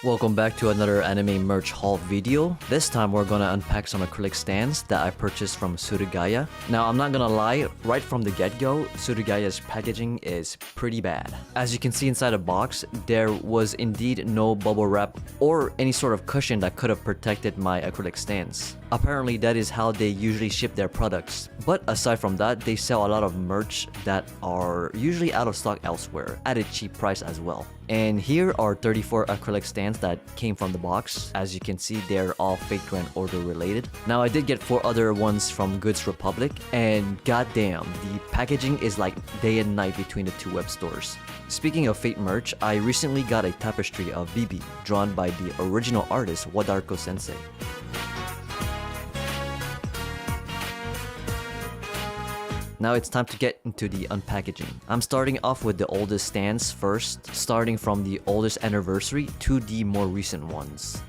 Welcome back to another anime merch haul video. This time we're gonna unpack some acrylic stands that I purchased from Suruga-ya. Now I'm not gonna lie, right from the get-go, Suruga-ya's packaging is pretty bad. As you can see inside the box, there was indeed no bubble wrap or any sort of cushion that could have protected my acrylic stands. Apparently that is how they usually ship their products. But aside from that, they sell a lot of merch that are usually out of stock elsewhere at a cheap price as well. And here are 34 acrylic stands that came from the box. As you can see, they're all Fate Grand Order related. Now I did get 4 other ones from Goods Republic, and goddamn, the packaging is like day and night between the two web stores. Speaking of Fate merch, I recently got a tapestry of Bibi, drawn by the original artist Wadarko Sensei. Now it's time to get into the unpackaging. I'm starting off with the oldest stands first, starting from the oldest anniversary to the more recent ones.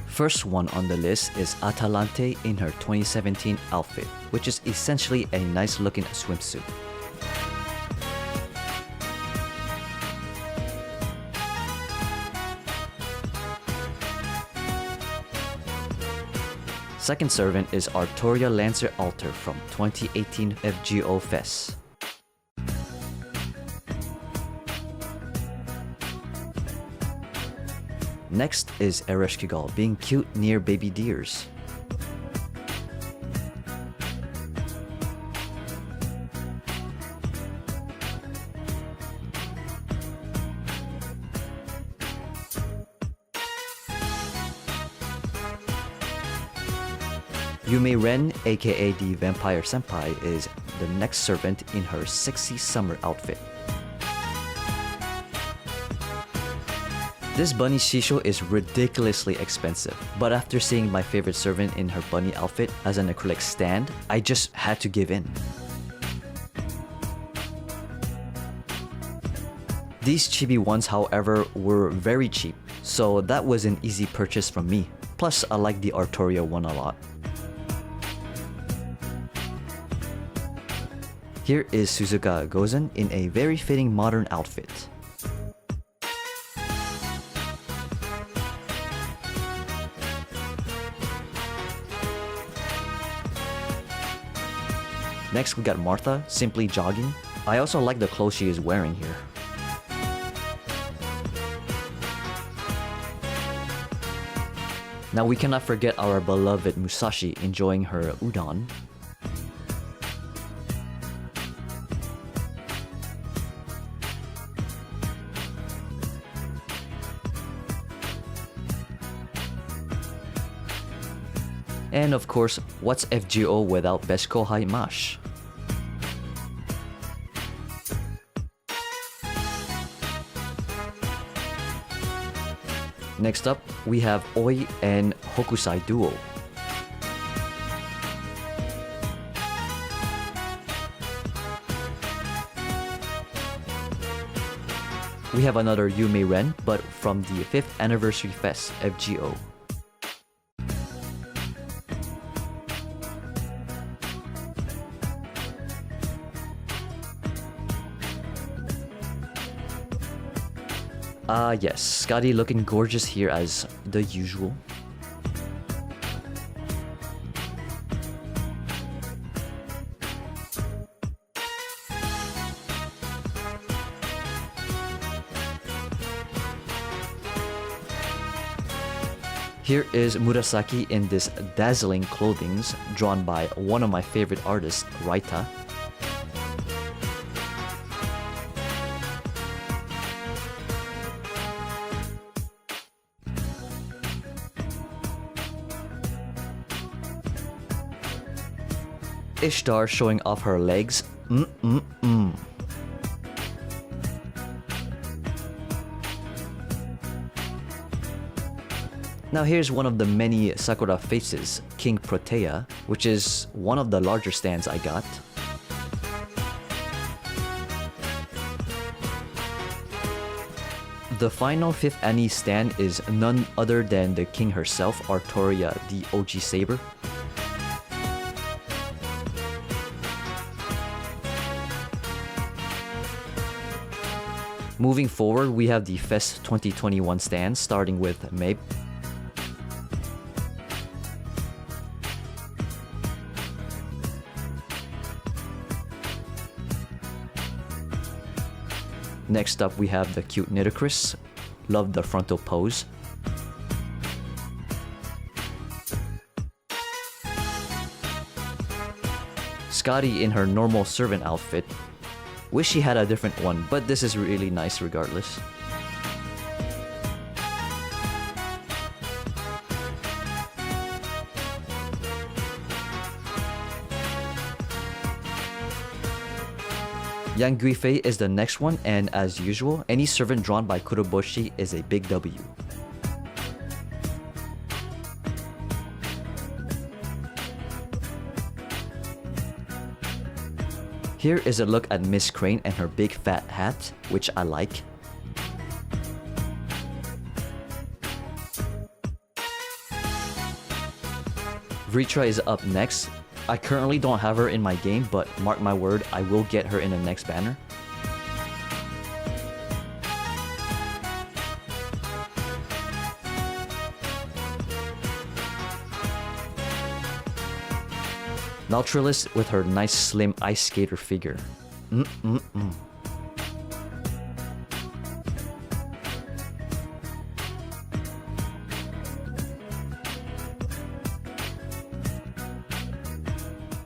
First one on the list is Atalante in her 2017 outfit, which is essentially a nice looking swimsuit. Second servant is Artoria Lancer Altar from 2018 FGO Fest. Next is Ereshkigal being cute near baby deers. Yume Ren, aka the Vampire Senpai, is the next servant in her sexy summer outfit. This bunny Shisho is ridiculously expensive, but after seeing my favorite servant in her bunny outfit as an acrylic stand, I just had to give in. These chibi ones, however, were very cheap, so that was an easy purchase from me. Plus, I like the Artoria one a lot. Here is Suzuka Gozen in a very fitting modern outfit. Next we got Martha, simply jogging. I also like the clothes she is wearing here. Now we cannot forget our beloved Musashi enjoying her udon. And of course, what's FGO without Best Kohai Mash? Next up, we have Oi and Hokusai Duo. We have another Yume Ren, but from the 5th Anniversary Fest FGO. Yes, Scotty looking gorgeous here as the usual. Here is Murasaki in this dazzling clothings drawn by one of my favorite artists, Raita. Ishtar showing off her legs. Now here's one of the many Sakura faces, King Protea, which is one of the larger stands I got. The final 5th Annie stand is none other than the king herself, Artoria, the OG Saber. Moving forward, we have the Fest 2021 stand, starting with Mabe. Next up, we have the cute Nitocris. Love the frontal pose. Scotty in her normal servant outfit. Wish she had a different one, but this is really nice regardless. Yang Guifei is the next one, and as usual, any servant drawn by Kuroboshi is a big W. Here is a look at Miss Crane and her big fat hat, which I like. Vritra is up next. I currently don't have her in my game, but mark my word, I will get her in the next banner. Nautilus with her nice slim ice skater figure.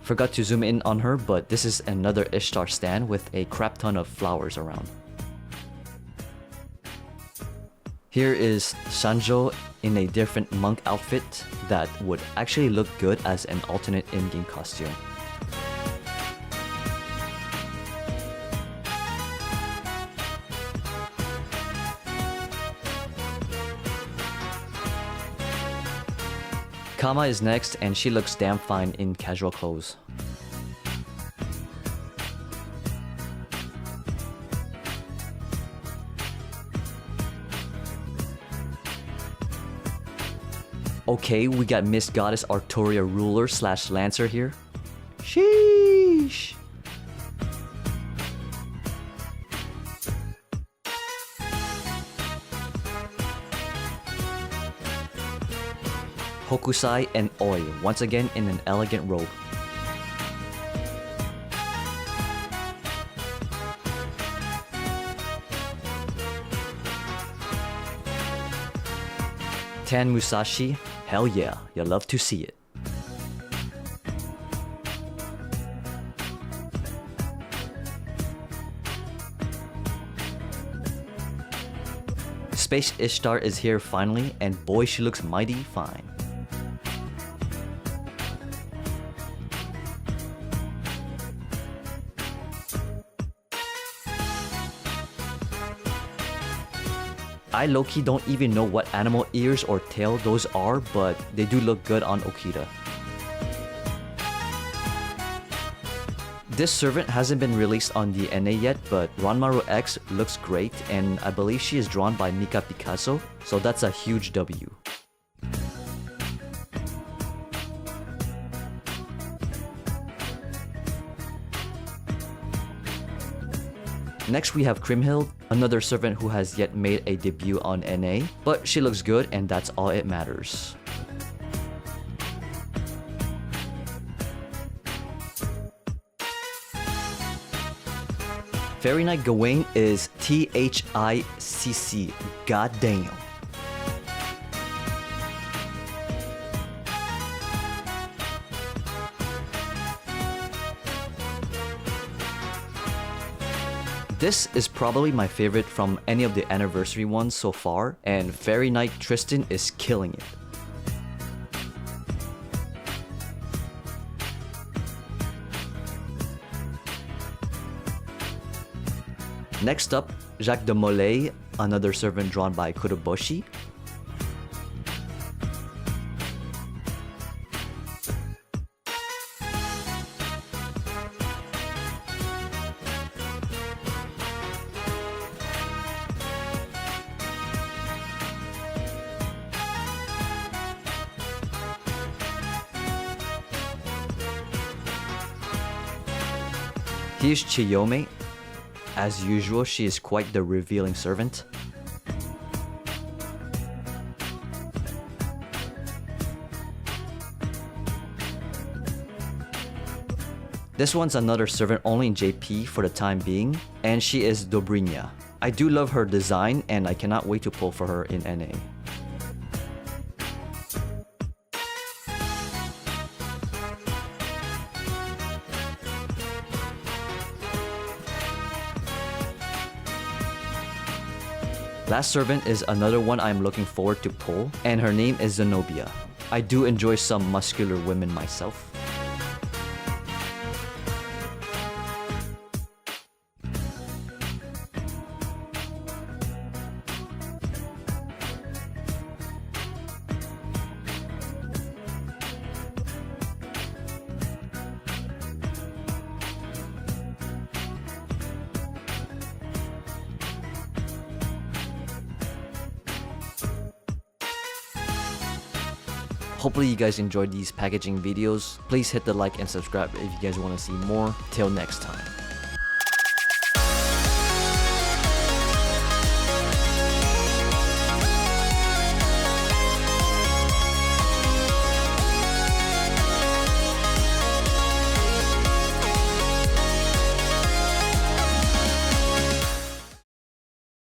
Forgot to zoom in on her, but this is another Ishtar stand with a crap ton of flowers around. Here is Sanjo in a different monk outfit that would actually look good as an alternate in-game costume. Kama is next, and she looks damn fine in casual clothes. Okay, we got Miss Goddess Artoria Ruler / Lancer here. Sheesh! Hokusai and Oi, once again in an elegant robe. Tan Musashi, hell yeah, you love to see it. Space Ishtar is here finally, and boy, she looks mighty fine. I low-key don't even know what animal ears or tail those are, but they do look good on Okita. This servant hasn't been released on the NA yet, but Ranmaru X looks great, and I believe she is drawn by Mika Picasso, so that's a huge W. Next we have Krimhild, another servant who has yet made a debut on NA, but she looks good and that's all it matters. Fairy Knight Gawain is THICC, goddamn. This is probably my favorite from any of the anniversary ones so far, and Fairy Knight Tristan is killing it. Next up, Jacques de Molay, another servant drawn by Kuroboshi. Here's Chiyome. As usual, she is quite the revealing servant. This one's another servant only in JP for the time being, and she is Dobrinya. I do love her design and I cannot wait to pull for her in NA. Last servant is another one I'm looking forward to pull, and her name is Zenobia. I do enjoy some muscular women myself. Hopefully you guys enjoyed these packaging videos. Please hit the like and subscribe if you guys want to see more. Till next time.